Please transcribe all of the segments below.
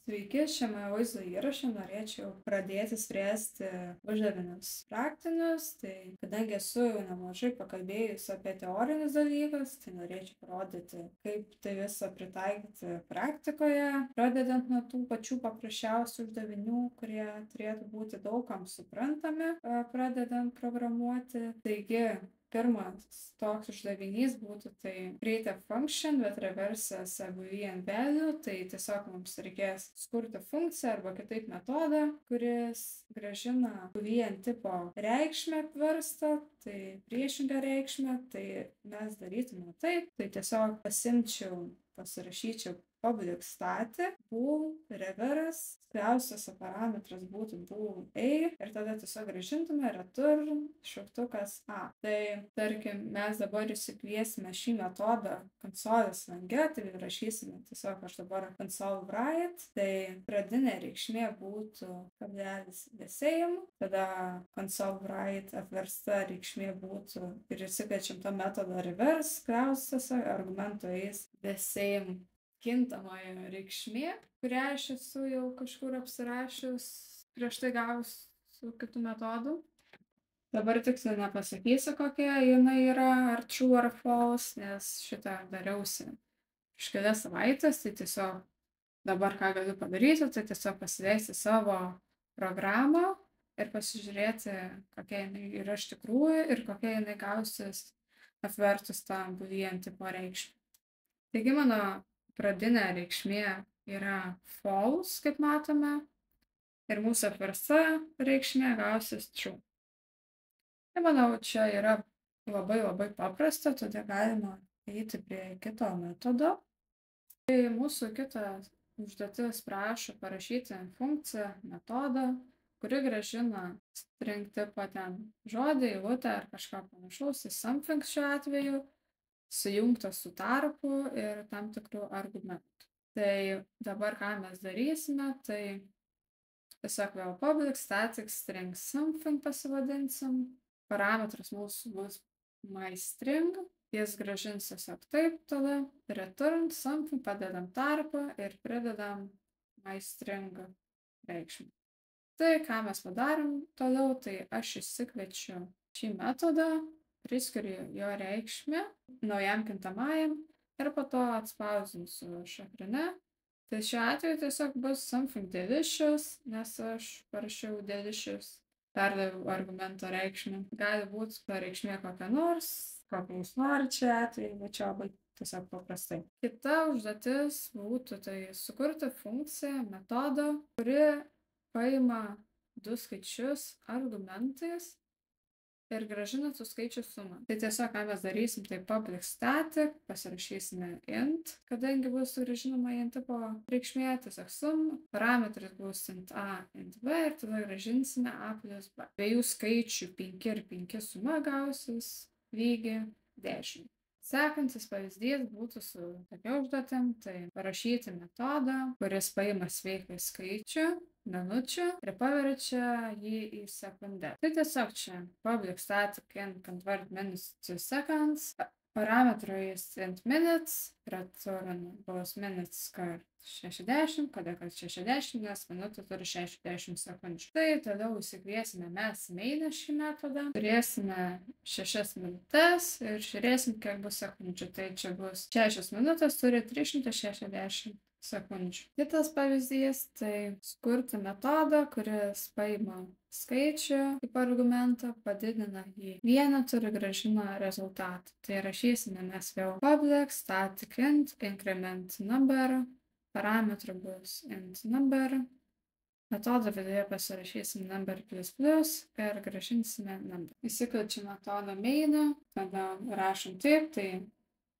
Sveiki, šiame vaizdo įraše norėčiau pradėti spręsti uždavinius praktinius. Tai kadangi esu jau nemažai pakalbėjus apie teorinius dalykus, tai norėčiau parodyti, kaip tai visą pritaikyti praktikoje, pradedant nuo tų pačių paprasčiausių uždavinių, kurie turėtų būti daugam suprantami, pradedant programuoti. Taigi, pirmas toks uždavinys būtų tai create a function that reverses a boolean value. Tai tiesiog mums reikės sukurti funkciją arba kitaip metodą, kuris grąžina boolean tipo reikšmę apverstą, tai priešingą reikšmę. Tai mes darytume taip, tai tiesiog pasirašyčiau public static bool reverse, svarbiausias parametras būtų bool a ir tada tiesiog grąžintume return šauktukas a. Tai tarkim, mes dabar įsikviesime šį metodą konsolės lange, tai rašysime tiesiog aš dabar console write, tai pradinė reikšmė būtų kablelis the same, tada console write apversta reikšmė būtų ir įsikviečiam tą metodą reverse, klausimas argumentų eis the same kintamoji reikšmė, kurią aš esu jau kažkur apsirašius prieš tai gavus su kitu metodu. Dabar tiksliai nepasakysiu, kokia jinai yra, ar true ar false, nes šitą dariausi prieš kelias savaitės, tai tiesiog dabar ką galiu padaryti, tai tiesiog pasivesti savo programą ir pasižiūrėti, kokia jinai yra iš tikrųjų ir kokia jinai gausis apvertus tą boolean tipo reikšmę. Taigi mano pradinė reikšmė yra false, kaip matome, ir mūsų apversta reikšmė gausis true. Tai manau, čia yra labai paprasta, todėl galima eiti prie kito metodo. Tai mūsų kita užduotis prašo parašyti funkciją, metodą, kuri grąžina string tipo ten žodį, eilutę ar kažką panašaus į something šiuo atveju, sujungtas su tarpu ir tam tikrų argumentų. Tai dabar ką mes darysime, tai tiesiog vėl public static string something pasivadinsim, parametras mūsų bus myString, jis grąžins tiesiog taip, tada return something, padedam tarpą ir pridedam myString reikšmę. Tai ką mes padarom toliau, tai aš išsikviečiu šį metodą, priskiriu jo reikšmę naujam kintamajam ir po to atspausdinsiu šakrine. Tai šiuo atveju tiesiog bus something delicious, nes aš parašiau delicious, perdaviau argumento reikšmę. Gali būti ta reikšmė kokia nors, kokia jūs norit šiuo atveju, bet čia labai tiesiog paprastai. Kita užduotis būtų tai sukurti funkciją, metodą, kuri paima du skaičius argumentais ir grąžina tų skaičių sumą. Tai tiesiog, ką mes darysim, tai public static, pasirašysime int, kadangi bus sugrąžinama int tipo reikšmė, tiesiog sum, parametras bus int a, int b ir tada grąžinsime a plus b. Dviejų skaičių 5 ir 5 suma gausis lygi 10. Sekantis pavyzdys būtų su tokia užduotim, tai parašyti metodą, kuris paima sveiką skaičių, minučių ir paverčia jį į sekundę. Tai tiesiog čia public static int convert minutes to seconds, parametrais int minutes, return bus minutes kart 60, kada kart 60, nes minutė turi 60 sekundžių. Tai toliau įsikviesime mes mainą šį metodą, turėsime 6 minutes ir žiūrėsim, kiek bus sekundžių. Tai čia bus 6 minutės, turi 360 sekundžių. Kitas pavyzdys, tai sukurti metodą, kuris paima skaičių kaip argumentą, padidina jį vienetu ir grąžina rezultatą. Tai rašysime mes vėl public static int increment number, parametrų bus int number, metodo viduje pasirašysim number plus plus ir grąžinsime number. Įsikviečiam metodą mainą, tada rašom taip, tai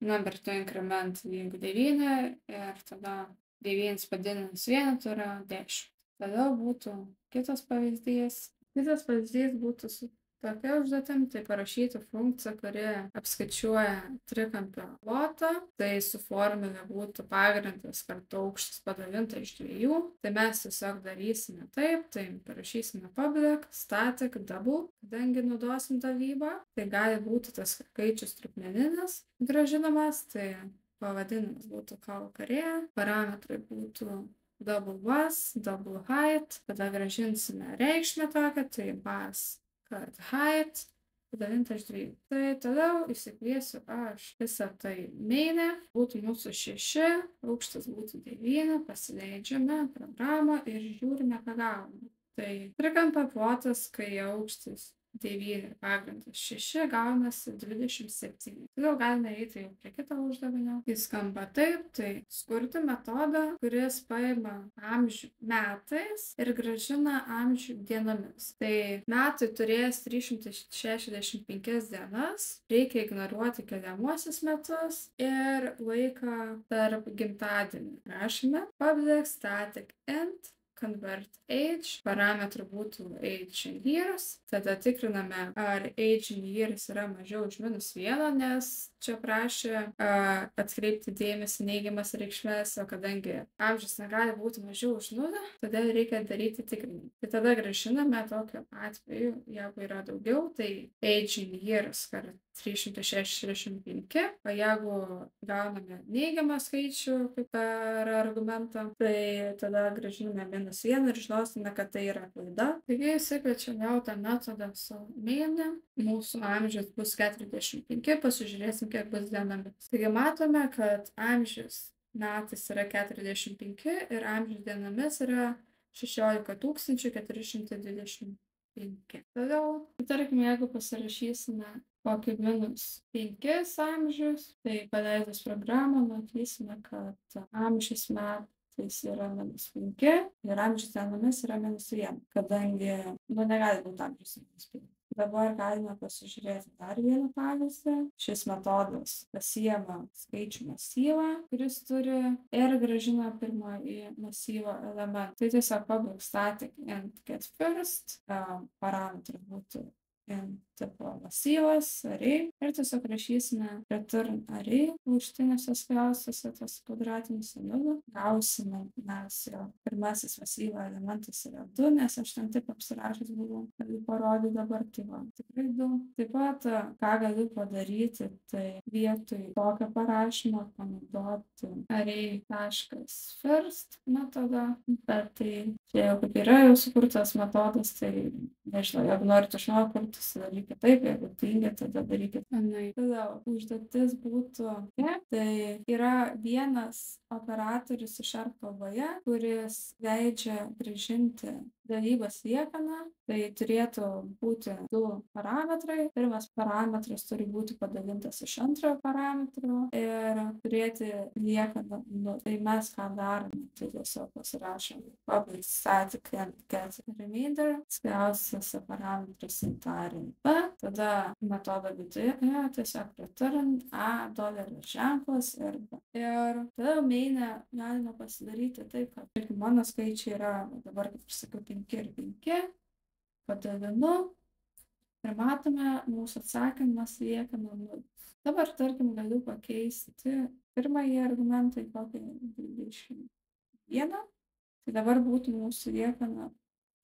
number to increment lygu 9 ir tada 9 padidinus 1 tai yra 10. Tada būtų kitas pavyzdys. Kitas pavyzdys būtų su tokia užduotim, tai parašyti funkciją, kuri apskaičiuoja trikampio plotą. Tai su formule būtų pagrindas kartu aukštis padalinta iš 2. Tai mes tiesiog darysime taip, tai parašysime public static double, kadangi naudosim dalybą. Tai gali būti tas skaičius trupmeninis grąžinamas, tai pavadinimas būtų call karė, parametrai būtų double was, double height, tada grąžinsime reikšmę tokią, tai was, kad height, padalinta iš 2. Tai toliau įsikviesiu aš visą tai mainę, būtų mūsų 6, aukštas būtų 9, pasileidžiame programą ir žiūrime, ką gauname. Tai trikampio plotas, kai aukštis 9 pagrindas 6 gaunasi 27. Todėl galime eiti jau prie kito uždavinio. Jis skamba taip, tai sukurti metodą, kuris paima amžių metais ir grąžina amžių dienomis. Tai metai turės 365 dienas, reikia ignoruoti keliamuosius metus ir laiką tarp gimtadienių. Rašome public static int convert age, parametrų būtų age in years, tada tikriname, ar age in years yra mažiau už -1, nes čia prašė atkreipti dėmesį neigiamas reikšmės, o kadangi amžius negali būti mažiau už 0, todėl reikia daryti tikrinimą. Tai tada grąžiname tokiu atveju, jeigu yra daugiau, tai age in years kart 365, o jeigu gauname neigiamą skaičių kaip per argumentą, tai tada grąžiname -1 ir žinosime, kad tai yra klaida. Taigi įsikviečiam jau tą metodą su main'e, mūsų amžius bus 45, pasižiūrėsim, kiek bus dienomis. Taigi matome, kad amžius metais yra 45 ir amžius dienomis yra 16 425. Toliau, tarkim, jeigu pasirašysime kokį -5 amžius, tai paleidus programą matysime, kad amžius metais yra -5 ir amžius dienomis yra -1, kadangi negali būti amžius -5. Dabar galime pasižiūrėti dar vieną pavyzdį. Šis metodas pasiema skaičių masyvą, kuris turi ir grąžina pirmąjį masyvo elementą. Tai tiesiog public static int get first, parametrai būtų int tipo masyvas, array, ir tiesiog rašysime return array, aukštiniuose skliaustuose tas kvadratinis 0, gausime, mes jo pirmasis masyvo elementas yra 2, nes aš ten taip apsirašęs buvau, galiu parodyti dabar, tai va, tikrai 2. Taip pat, ką galiu padaryti, tai vietoj tokio parašymo panaudoti array.first metodą, bet tai čia jau kaip yra jau sukurtas metodas, tai nežinau, jeigu norite iš naujo kurti, darykit taip, jeigu tingi, tada darykit anaip. Toliau, užduotis būtų, tai yra vienas operatorius iš R kalboje, kuris leidžia grąžinti dalybos liekaną, tai turėtų būti 2 parametrai. Pirmas parametras turi būti padalintas iš antrojo parametro ir turėti liekaną 0. Tai mes ką darome, tai tiesiog pasirašom public static get remainder, skliaustuose parametras int b, tada metodo viduje tiesiog return a dolerio ženklas ir b. Ir tada main'e galime pasidaryti taip, kad mano skaičiai yra dabar, kaip ir sakiau, 5 ir 5, padalinu ir matome, mūsų atsakymas lieka 0. Dabar, tarkim, galiu pakeisti pirmąjį argumentą į kokį 21, tai dabar būtų mūsų liekana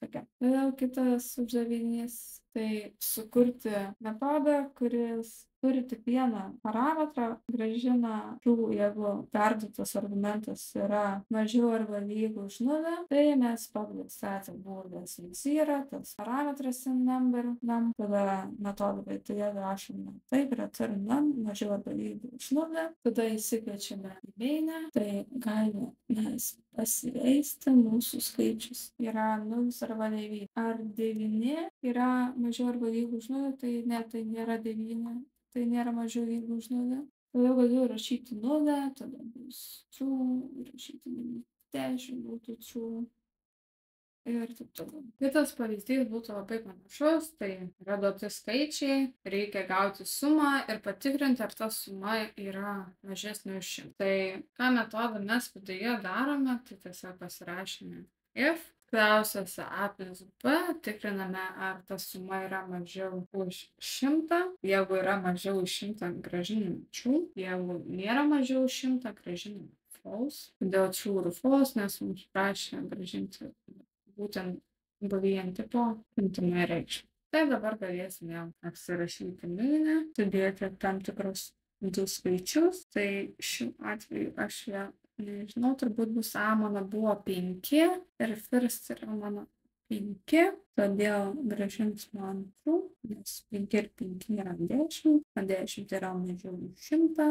tokia. Todėl kitas uždavinys, tai sukurti metodą, kuris turi tik vieną parametrą, grąžina true, jeigu perduotas argumentas yra mažiau arba lygu už 0, tai mes public static borders yra tas parametras in number, tada metodo viduje rašome taip, return num, mažiau arba lygu už 0, tada įsikviečiame į main'e, tai galime mes pasileisti, mūsų skaičius yra 0 arba 9. Ar 9 yra mažiau arba lygu už 0, tai ne, tai nėra 9, tai nėra mažiau lygu už 0. Tada galiu rašyti 0, tada bus true, rašyti 10 būtų true. Ir taip toliau. Kitas pavyzdys būtų labai panašus, tai yra duoti skaičiai, reikia gauti sumą ir patikrinti, ar ta suma yra mažesnė už 100. Tai ką metodą mes viduje darome, tai tiesiog pasirašome if, klausiuose a plus b, tikriname, ar ta suma yra mažiau už 100. Jeigu yra mažiau už 100, grąžiname true. Jeigu nėra mažiau už 100, grąžiname false. Dėl true ir false, nes mums prašė grąžinti būtent boolean tipo imtinai reikšmę. Tai dabar galėsime apsirašyti main'e, sudėti tam tikrus 2 skaičius. Tai šiuo atveju aš ją nežinau, turbūt bus A mano buvo 5 ir first yra mano 5, todėl grąžins man true, nes 5 ir 5 yra 10, o 10 yra mažiau už 100.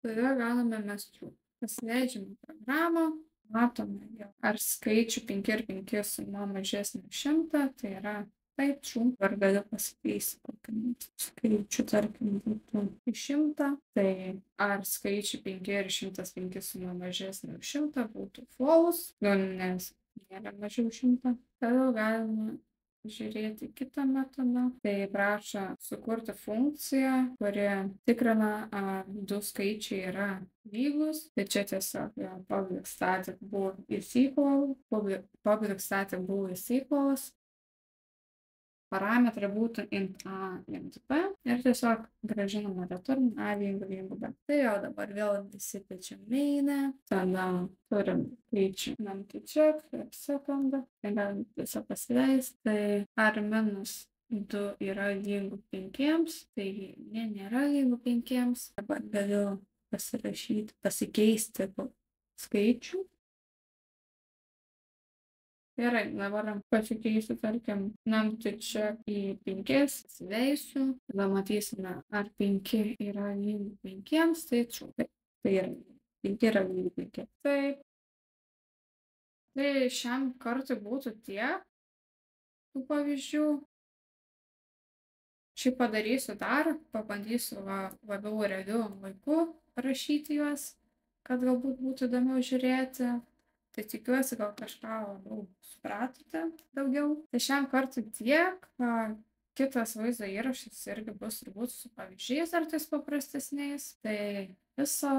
Tada gauname mes true. Pasileidžiame programą, matome jau, ar skaičių 5 ir 5 suma mažesnė už 100, tai yra taip, true. Ar galiu pasikeisti kokį skaičių, tarkim, būtų iš 100, tai ar skaičių 5 ir 105 suma mažesnė už 100 būtų false, nes nėra mažiau 100. Tada galima žiūrėti kitą metodą. Tai prašo sukurti funkciją, kuri tikrina, ar du skaičiai yra lygus. Tai čia tiesiog public static bool is equal, public static bool is equals. Parametrai būtų int a, int b ir tiesiog grąžinama return a lygu b. Tai jau dabar vėl visi pečiam mainę, tada turim skaičių numpty check ir sekundą, tai galim tiesiog pasileisti, tai ar minus 2 yra lygu 5, tai nėra lygu 5, dabar galiu pasirašyti, pasikeisti skaičių. Gerai, dabar pasikeisiu, tarkim, numpty check į 5, įsiveisiu, tada matysime, ar 5 yra lygu 5, tai true. Tai yra 5 yra lygu 5. Taip. Tai šiam kartui būtų tiek tų pavyzdžių. Šį padarysiu dar, pabandysiu labiau realiu laiku rašyti juos, kad galbūt būtų įdomiau žiūrėti. Tai tikiuosi, gal kažką labiau supratote daugiau. Tai šiam kartui tiek. Kitas vaizdo įrašas irgi bus turbūt su pavyzdžiais ar tais paprastesniais. Tai viso.